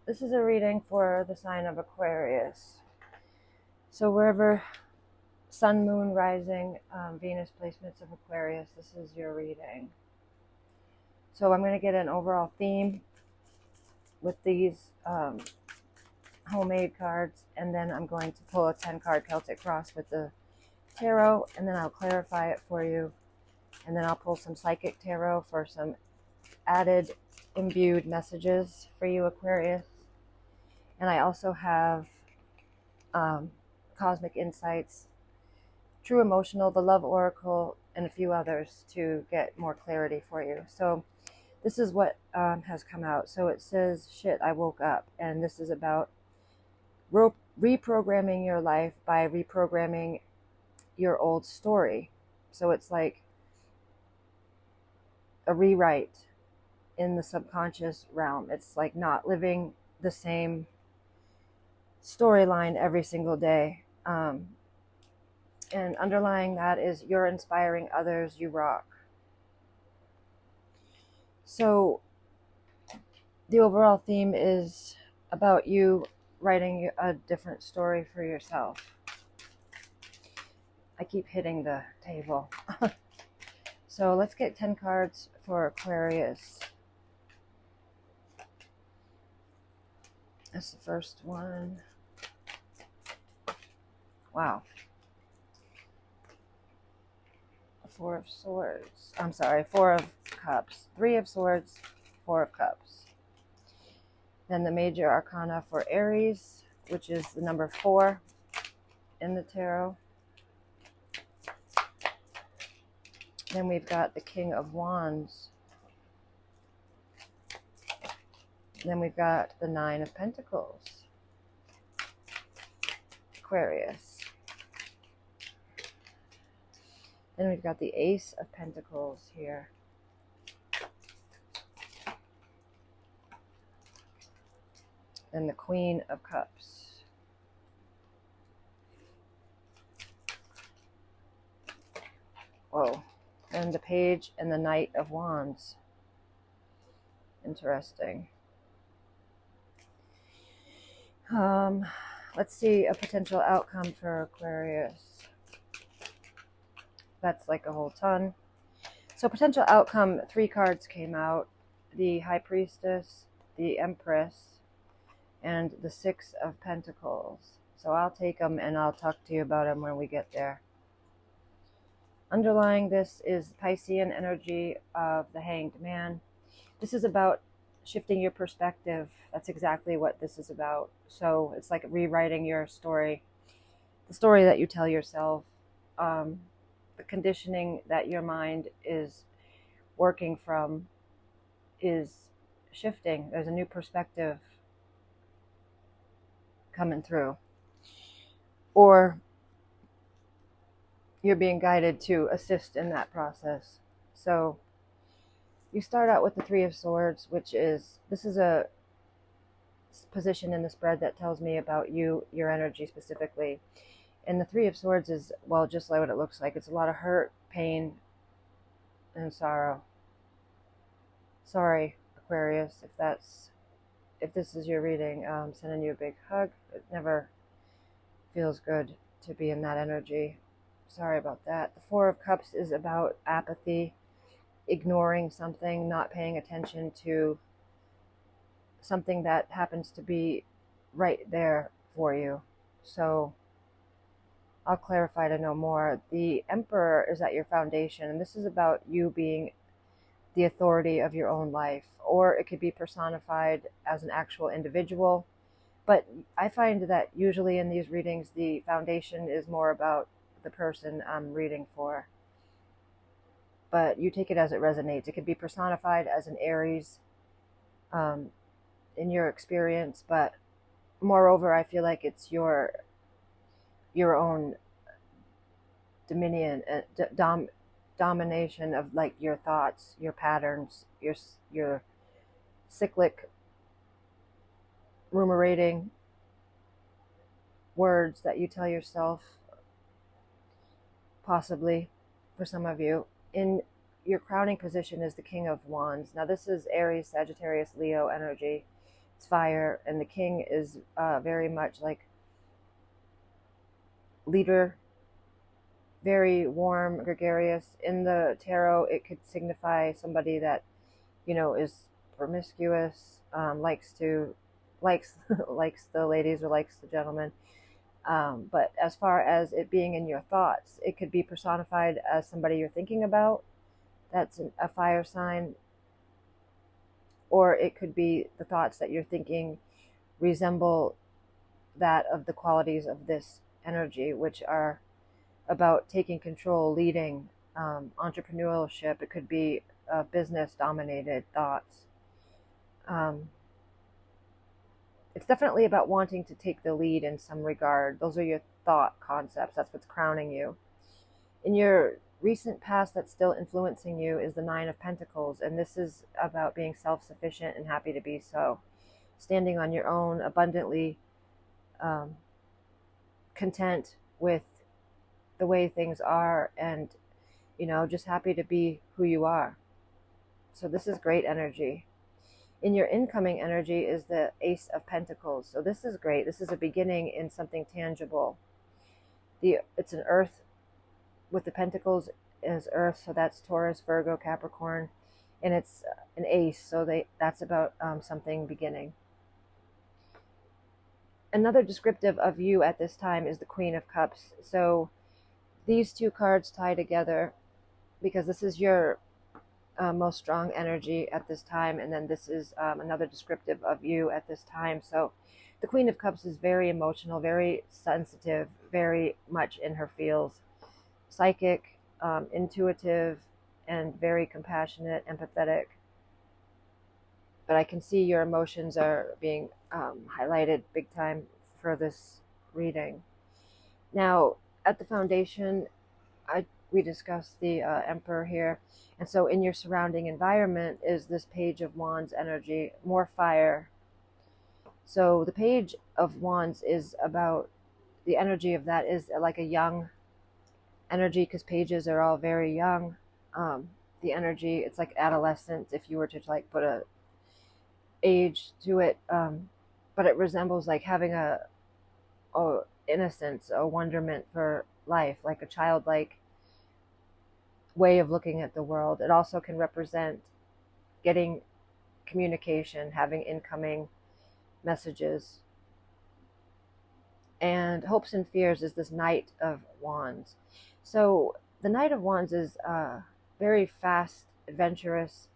this is a reading for the sign of Aquarius. So wherever sun, moon, rising, Venus placements of Aquarius, this is your reading. So I'm going to get an overall theme with these homemade cards, and then I'm going to pull a 10-card Celtic cross with the tarot, and then I'll clarify it for you, and then I'll pull some psychic tarot for some added imbued messages for you, Aquarius. And I also have Cosmic Insights, True Emotional, the Love Oracle, and a few others to get more clarity for you. So this is what has come out. So it says, shit, I woke up. And this is about reprogramming your life by reprogramming your old story. So it's like a rewrite in the subconscious realm. It's like not living the same storyline every single day. And underlying that is you're inspiring others, you rock. So the overall theme is about you writing a different story for yourself. I keep hitting the table. So let's get 10 cards for Aquarius. That's the first one. Wow. Four of Swords. I'm sorry, Four of Cups. Three of Swords, Four of Cups. Then the major arcana for Aries, which is the number 4 in the tarot. Then we've got the King of Wands. Then we've got the Nine of Pentacles. Aquarius. Then we've got the Ace of Pentacles here. Then the Queen of Cups. Whoa. And the Page and the Knight of Wands. Interesting. Let's see a potential outcome for Aquarius. That's like a whole ton. So potential outcome, 3 cards came out. The High Priestess, the Empress, and the Six of Pentacles. So I'll take them and I'll talk to you about them when we get there. Underlying this is Piscean energy of the Hanged Man. This is about shifting your perspective. That's exactly what this is about. So it's like rewriting your story, the story that you tell yourself, the conditioning that your mind is working from is shifting. There's a new perspective coming through. Or you're being guided to assist in that process. So you start out with the Three of Swords, which is, this is a position in the spread that tells me about you, your energy specifically. And the Three of Swords is, well, just like what it looks like. It's a lot of hurt, pain, and sorrow. Sorry, Aquarius, if this is your reading, sending you a big hug. It never feels good to be in that energy. Sorry about that. The Four of Cups is about apathy, ignoring something, not paying attention to something that happens to be right there for you. So I'll clarify to know more. The Emperor is at your foundation, and this is about you being the authority of your own life, or it could be personified as an actual individual. But I find that usually in these readings, the foundation is more about the person I'm reading for. But you take it as it resonates. It could be personified as an Aries in your experience, but moreover, I feel like it's your own dominion, domination of like your thoughts, your patterns, your cyclic ruminating words that you tell yourself, possibly for some of you. In your crowning position is the King of Wands. Now this is Aries, Sagittarius, Leo energy. It's fire, and the king is very much like leader, very warm, gregarious. In the tarot, it could signify somebody that, is promiscuous, likes likes the ladies or likes the gentlemen. But as far as it being in your thoughts, it could be personified as somebody you're thinking about. That's a fire sign. Or it could be the thoughts that you're thinking resemble that of the qualities of this energy, which are about taking control, leading, entrepreneurship. It could be business dominated thoughts. It's definitely about wanting to take the lead in some regard. Those are your thought concepts. That's what's crowning you. In your recent past that's still influencing you is the Nine of Pentacles, and this is about being self-sufficient and happy to be so. Standing on your own, abundantly content with the way things are, and just happy to be who you are. So this is great energy. In your incoming energy is the Ace of Pentacles. So this is great. This is a beginning in something tangible. It's an earth, with the pentacles is earth, so that's Taurus, Virgo, Capricorn, and it's an ace, so that's about something beginning. Another descriptive of you at this time is the Queen of Cups. So these two cards tie together because this is your most strong energy at this time, and then this is another descriptive of you at this time. So the Queen of Cups is very emotional, very sensitive, very much in her feels, psychic, intuitive, and very compassionate, empathetic. But I can see your emotions are being highlighted big time for this reading. Now, at the foundation, we discussed the Emperor here. And so in your surrounding environment is this Page of Wands energy, more fire. So the Page of Wands is about, the energy of that is like a young energy, because pages are all very young. The energy, it's like adolescence if you were to like put a age to it, but it resembles like having a innocence, a wonderment for life, like a childlike way of looking at the world. It also can represent getting communication, having incoming messages. And hopes and fears is this Knight of Wands. So the Knight of Wands is very fast, adventurous,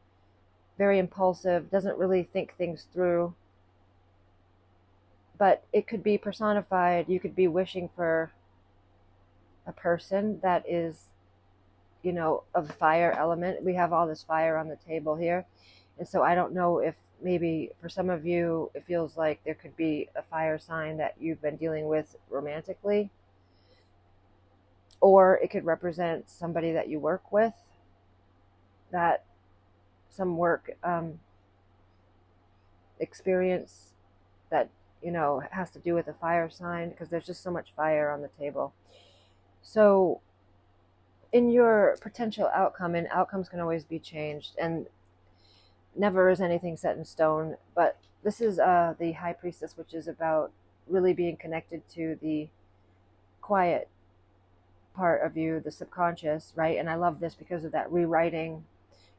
very impulsive, doesn't really think things through. But it could be personified. You could be wishing for a person that is, of the fire element. We have all this fire on the table here. And so I don't know if maybe for some of you, it feels like there could be a fire sign that you've been dealing with romantically. Or it could represent somebody that you work with, that some work experience that, has to do with a fire sign, because there's just so much fire on the table. So in your potential outcome, and outcomes can always be changed, and never is anything set in stone, but this is the High Priestess, which is about really being connected to the quiet part of you, the subconscious, right? And I love this because of that rewriting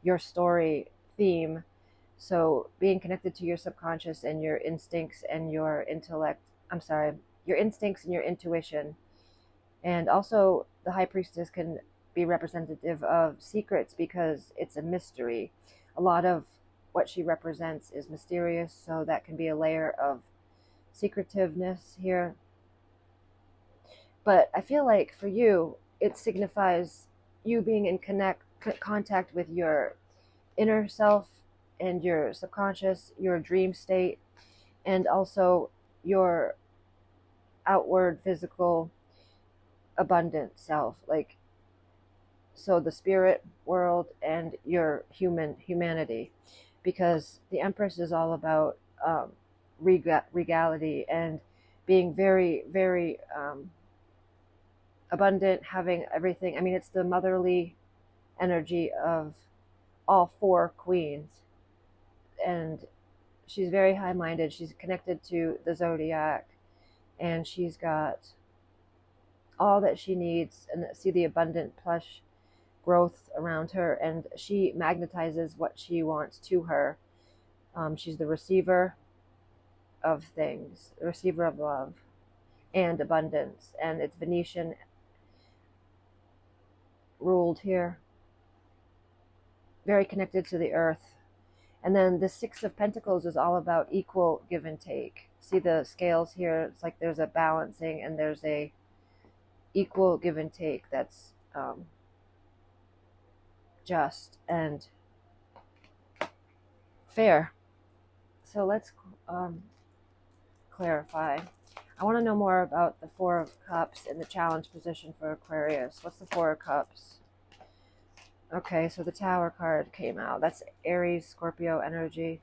your story theme. So being connected to your subconscious and your instincts and your your instincts and your intuition. And also the High Priestess can be representative of secrets because it's a mystery. A lot of what she represents is mysterious, so that can be a layer of secretiveness here. But I feel like for you, it signifies you being in contact with your inner self and your subconscious, your dream state, and also your outward physical abundant self, like, so the spirit world and your humanity, because the Empress is all about regality and being very, very abundant, having everything. I mean, it's the motherly energy of all four queens, and she's very high-minded. She's connected to the zodiac, and she's got all that she needs, and see the abundant plush growth around her, and she magnetizes what she wants to her. She's the receiver of things, the receiver of love and abundance, and it's Venetian ruled here, very connected to the earth. And then the Six of Pentacles is all about equal give and take. See the scales here? It's like there's a balancing and there's a equal give and take that's just and fair. So let's clarify. I want to know more about the Four of Cups in the challenge position for Aquarius. What's the Four of Cups? Okay, so the Tower card came out. That's Aries, Scorpio energy.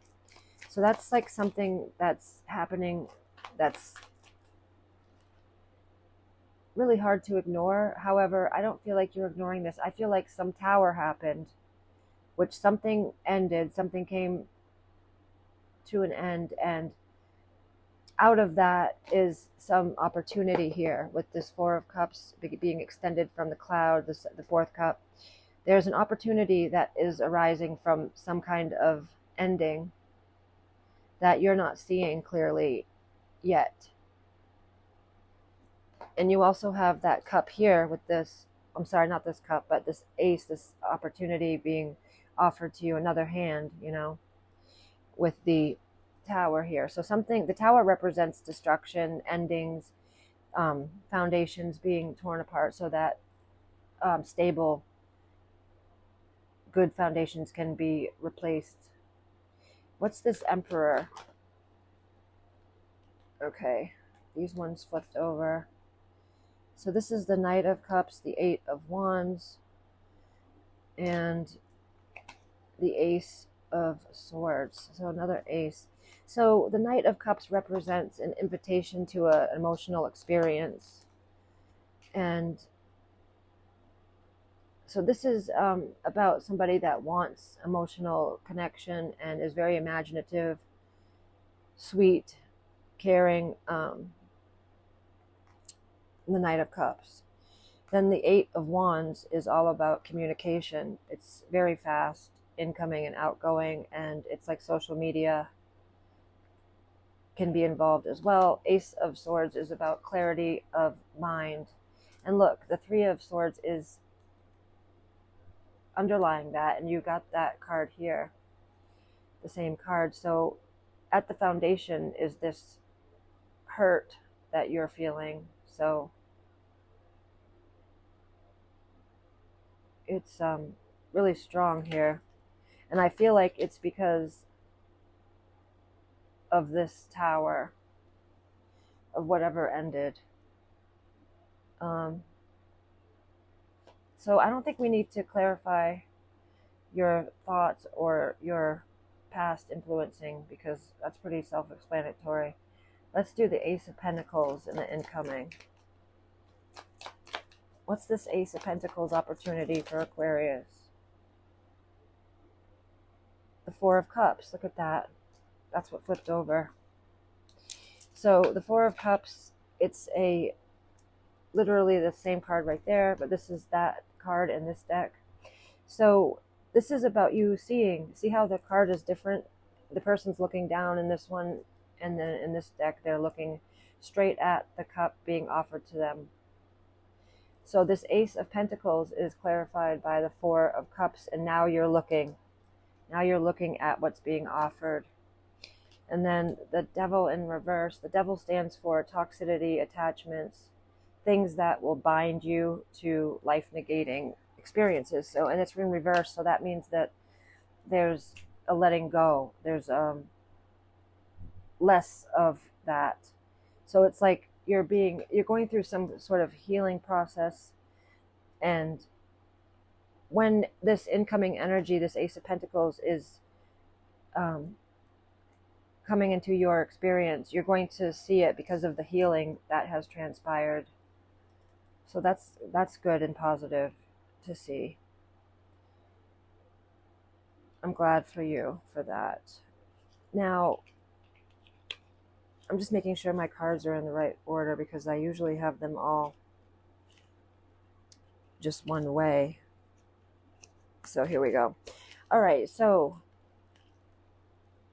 So that's like something that's happening that's really hard to ignore. However, I don't feel like you're ignoring this. I feel like some tower happened, which something ended, something came to an end, and out of that is some opportunity here with this Four of Cups being extended from the cloud, the fourth cup. There's an opportunity that is arising from some kind of ending that you're not seeing clearly yet. And you also have that cup here with this, I'm sorry, not this cup, but this ace, this opportunity being offered to you, another hand, you know, with the Tower here. So something, the Tower represents destruction, endings, foundations being torn apart so that stable, good foundations can be replaced. What's this Emperor? Okay, these ones flipped over. So this is the Knight of Cups, the Eight of Wands, and the Ace of Swords. So another ace. So the Knight of Cups represents an invitation to an emotional experience. And so this is about somebody that wants emotional connection and is very imaginative, sweet, caring, the Knight of Cups. Then the Eight of Wands is all about communication. It's very fast, incoming and outgoing, and it's like social media can be involved as well. Ace of Swords is about clarity of mind. And look, the Three of Swords is underlying that, and you got that card here, the same card. So at the foundation is this hurt that you're feeling. So it's really strong here, and I feel like it's because of this Tower, of whatever ended. So I don't think we need to clarify your thoughts or your past influencing, because that's pretty self-explanatory. Let's do the Ace of Pentacles in the incoming. What's this Ace of Pentacles opportunity for Aquarius? The Four of Cups. Look at that. That's what flipped over. So the Four of Cups, it's a literally the same card right there, but this is that card in this deck. So this is about you seeing, see how the card is different? The person's looking down in this one, and then in this deck they're looking straight at the cup being offered to them. So this Ace of Pentacles is clarified by the Four of Cups, and now you're looking at what's being offered. And then the Devil in reverse. The Devil stands for toxicity, attachments, things that will bind you to life-negating experiences. So, and it's in reverse, so that means that there's a letting go. There's less of that. So it's like you're going through some sort of healing process, and when this incoming energy, this Ace of Pentacles, is coming into your experience, you're going to see it because of the healing that has transpired. So that's good and positive to see. I'm glad for you for that. Now, I'm just making sure my cards are in the right order because I usually have them all just one way. So here we go. All right, so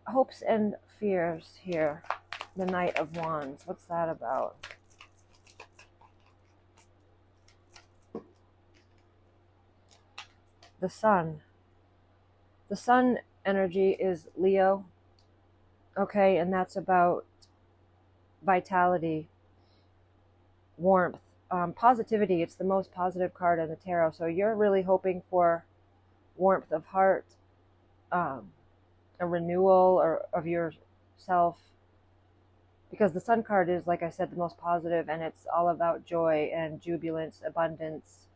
hopes and fears here. The Knight of Wands. What's that about? The Sun. The Sun energy is Leo. Okay, and that's about vitality, warmth, positivity. It's the most positive card in the tarot. So you're really hoping for warmth of heart, a renewal or of yourself, because the Sun card is, like I said, the most positive, and it's all about joy and jubilance, abundance,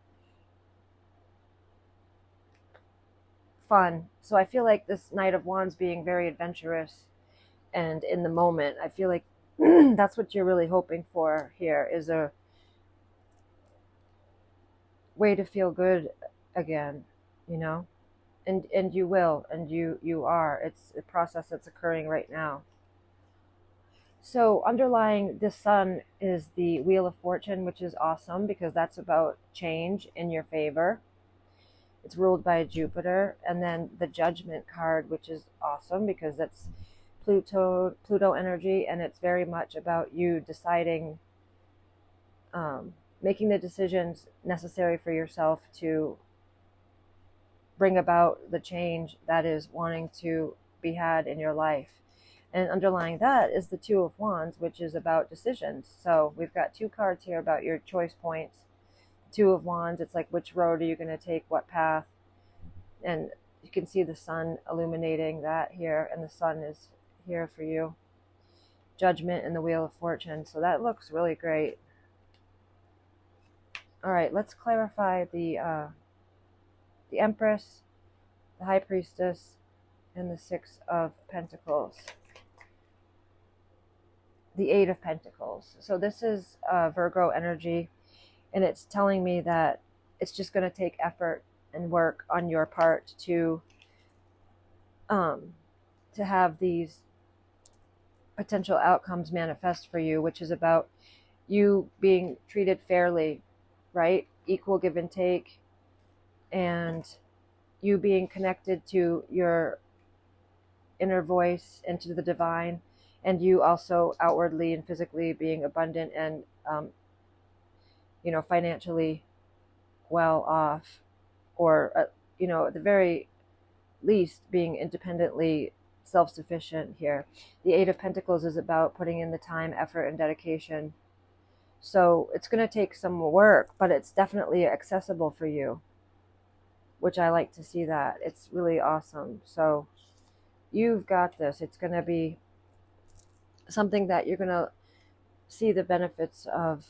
fun. So I feel like this Knight of Wands being very adventurous and in the moment, I feel like that's what you're really hoping for here, is a way to feel good again, you know? And you will, and you are. It's a process that's occurring right now. So underlying this Sun is the Wheel of Fortune, which is awesome because that's about change in your favor. It's ruled by Jupiter. And then the Judgment card, which is awesome because that's Pluto energy, and it's very much about you deciding, making the decisions necessary for yourself to bring about the change that is wanting to be had in your life. And underlying that is the Two of Wands, which is about decisions. So we've got two cards here about your choice points. Two of Wands, it's like, which road are you going to take, what path? And you can see the Sun illuminating that here, and the Sun is here for you. Judgment and the Wheel of Fortune. So that looks really great. All right, let's clarify the Empress, the High Priestess, and the Six of Pentacles. The Eight of Pentacles. So this is Virgo energy, and it's telling me that it's just going to take effort and work on your part to have these potential outcomes manifest for you, which is about you being treated fairly, right? Equal give and take, and you being connected to your inner voice and to the divine, and you also outwardly and physically being abundant and financially well off, or at the very least being independently self-sufficient here. The Eight of Pentacles is about putting in the time, effort, and dedication. So it's going to take some work, but it's definitely accessible for you, which I like to see that. It's really awesome. So you've got this. It's going to be something that you're going to see the benefits of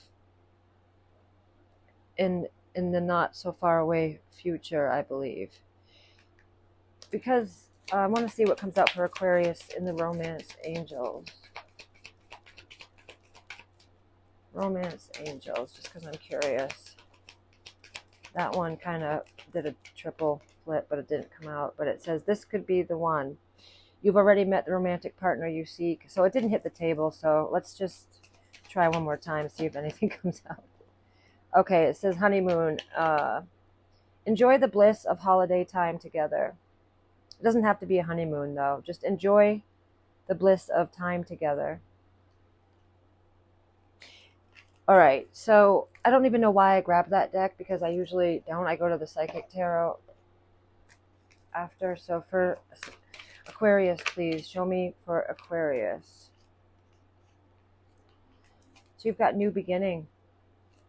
in the not so far away future, I believe. Because I want to see what comes out for Aquarius in the Romance Angels. Romance Angels, just because I'm curious. That one kind of did a triple flip, but it didn't come out. But it says, this could be the one. You've already met the romantic partner you seek. So it didn't hit the table, so let's just try one more time, see if anything comes out. Okay, it says honeymoon. Enjoy the bliss of holiday time together. It doesn't have to be a honeymoon, though. Just enjoy the bliss of time together. All right, so I don't even know why I grabbed that deck, because I usually don't. I go to the Psychic Tarot after. So for Aquarius, please show me for Aquarius. So you've got new beginning.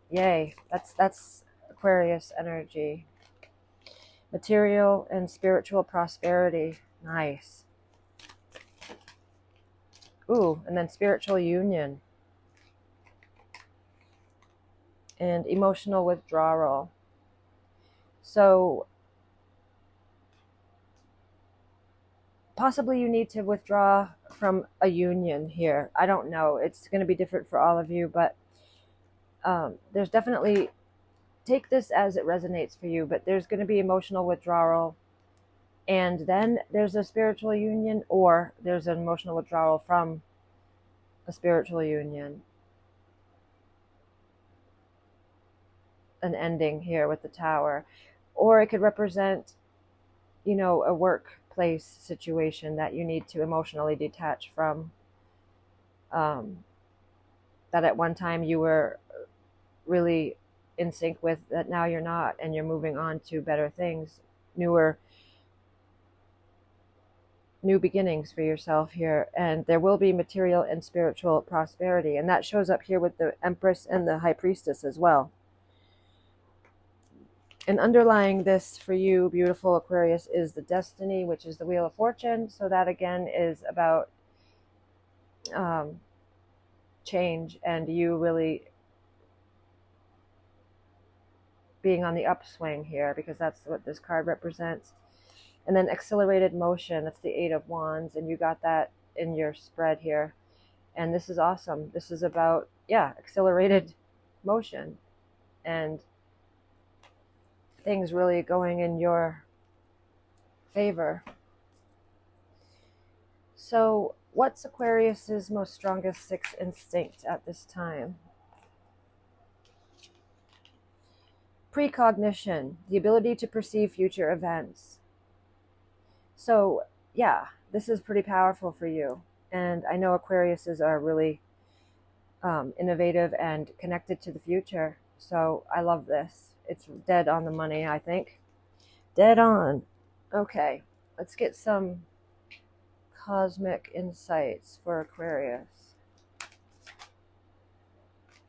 Yay, that's Aquarius energy. Material and spiritual prosperity. Nice. Ooh, and then spiritual union. And emotional withdrawal. So possibly you need to withdraw from a union here. I don't know. It's going to be different for all of you, but there's definitely, take this as it resonates for you, but there's going to be emotional withdrawal, and then there's a spiritual union, or there's an emotional withdrawal from a spiritual union, an ending here with the Tower. Or it could represent, you know, a workplace situation that you need to emotionally detach from, that at one time you were really in sync with, that now you're not, and you're moving on to better things, new beginnings for yourself here. And there will be material and spiritual prosperity, and that shows up here with the Empress and the High Priestess as well. And underlying this for you, beautiful Aquarius, is the Destiny, which is the Wheel of Fortune. So that again is about change, and you really being on the upswing here, because that's what this card represents. And then accelerated motion, that's the Eight of Wands, and you got that in your spread here. And this is awesome. This is about, yeah, accelerated motion and things really going in your favor. So what's Aquarius's most strongest sixth instinct at this time? Precognition, the ability to perceive future events. So yeah, this is pretty powerful for you. And I know Aquariuses are really innovative and connected to the future. So I love this. It's dead on the money, I think. Dead on. Okay, let's get some cosmic insights for Aquarius.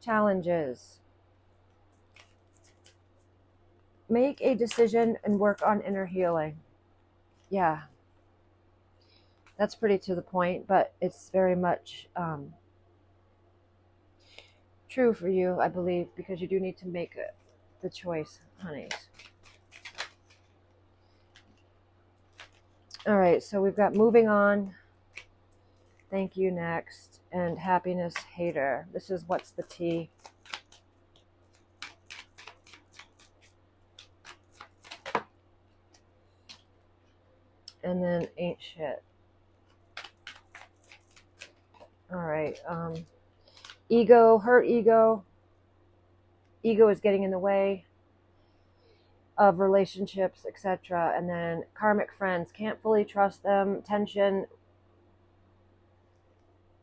Challenges. Make a decision and work on inner healing. Yeah, that's pretty to the point, but it's very much true for you, I believe, because you do need to make the choice, honeys. All right, so we've got moving on, thank you next, and happiness hater. This is what's the tea. And then ain't shit. All right, ego, hurt ego. Ego is getting in the way of relationships, etc. And then karmic friends, can't fully trust them. Tension,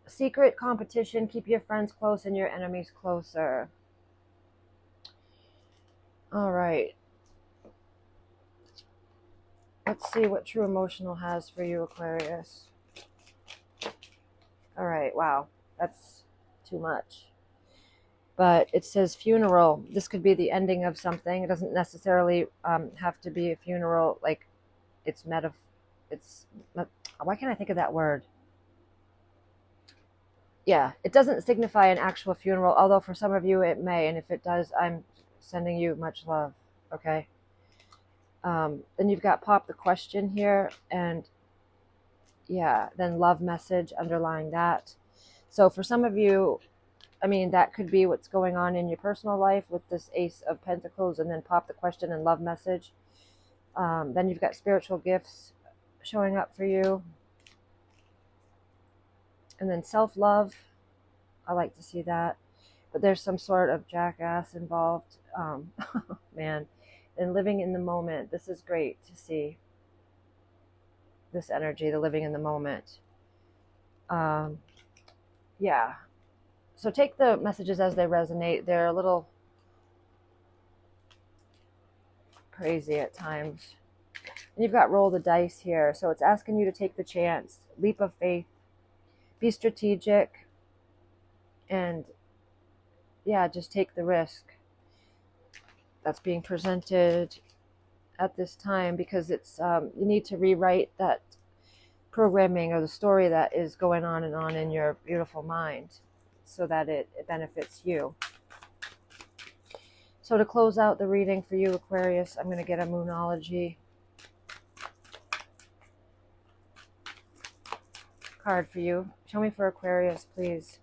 secret competition, keep your friends close and your enemies closer. All right, let's see what true emotional has for you, Aquarius. All right, wow, that's too much. But it says funeral. This could be the ending of something. It doesn't necessarily have to be a funeral. Like, why can't I think of that word? Yeah, it doesn't signify an actual funeral, although for some of you it may. And if it does, I'm sending you much love, okay? Then you've got pop the question here, and yeah, then love message underlying that. So for some of you, I mean, that could be what's going on in your personal life with this Ace of Pentacles, and then pop the question and love message. Then you've got spiritual gifts showing up for you. And then self-love. I like to see that. But there's some sort of jackass involved. Man. And living in the moment. This is great to see. This energy, the living in the moment. Yeah. So take the messages as they resonate. They're a little crazy at times. And you've got roll the dice here. So it's asking you to take the chance. Leap of faith. Be strategic. And yeah, just take the risk that's being presented at this time, because it's you need to rewrite that programming or the story that is going on in your beautiful mind, so that it benefits you. So to close out the reading for you, Aquarius, I'm going to get a Moonology card for you. Show me for Aquarius, please.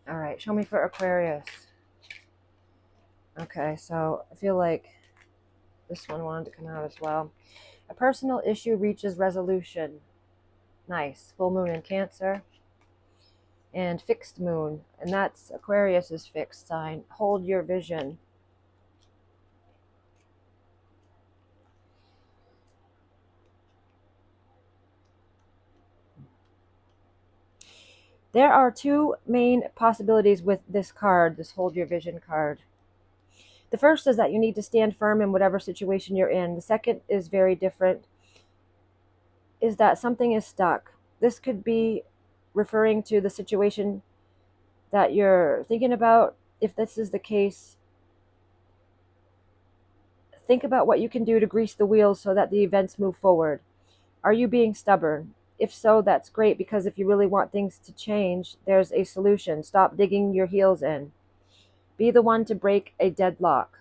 All right, show me for Aquarius. Okay, so I feel like this one wanted to come out as well. A personal issue reaches resolution. Nice. Full moon in Cancer. And fixed moon. And that's Aquarius's fixed sign. Hold your vision. There are two main possibilities with this card, this Hold Your Vision card. The first is that you need to stand firm in whatever situation you're in. The second is very different, is that something is stuck. This could be referring to the situation that you're thinking about. If this is the case, think about what you can do to grease the wheels so that the events move forward. Are you being stubborn? If so, that's great, because if you really want things to change, there's a solution. Stop digging your heels in. Be the one to break a deadlock.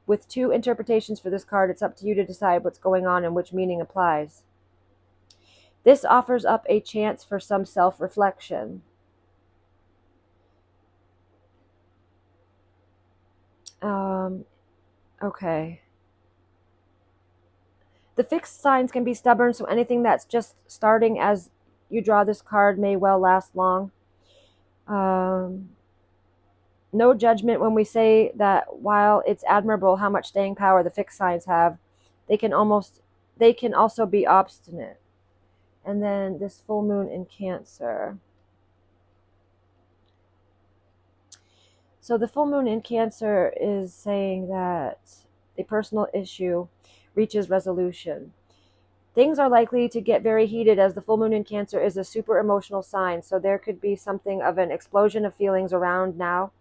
With two interpretations for this card, it's up to you to decide what's going on and which meaning applies. This offers up a chance for some self-reflection. Okay. The fixed signs can be stubborn, so anything that's just starting as you draw this card may well last long. No judgment when we say that while it's admirable how much staying power the fixed signs have, they can also be obstinate. And then this full moon in Cancer. So the full moon in Cancer is saying that a personal issue reaches resolution. Things are likely to get very heated, as the full moon in Cancer is a super emotional sign, so there could be something of an explosion of feelings around now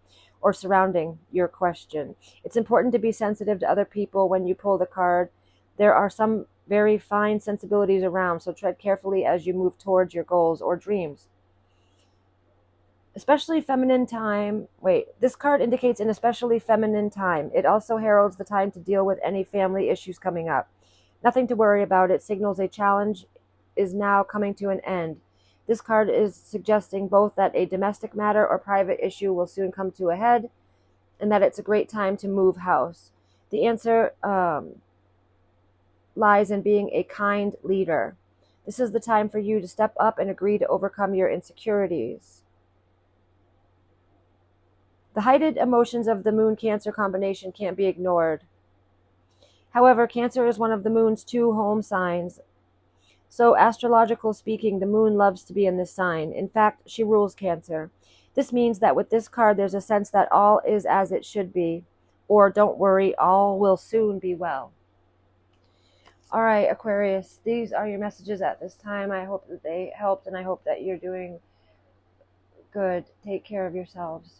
or surrounding your question. It's important to be sensitive to other people when you pull the card. There are some very fine sensibilities around, so tread carefully as you move towards your goals or dreams. Especially feminine time. This card indicates an especially feminine time. It also heralds the time to deal with any family issues coming up. Nothing to worry about. It signals a challenge is now coming to an end. This card is suggesting both that a domestic matter or private issue will soon come to a head, and that it's a great time to move house. The answer lies in being a kind leader. This is the time for you to step up and agree to overcome your insecurities. The heightened emotions of the Moon-Cancer combination can't be ignored. However, Cancer is one of the Moon's two home signs. So, astrological speaking, the Moon loves to be in this sign. In fact, she rules Cancer. This means that with this card, there's a sense that all is as it should be. Or, don't worry, all will soon be well. All right, Aquarius, these are your messages at this time. I hope that they helped, and I hope that you're doing good. Take care of yourselves.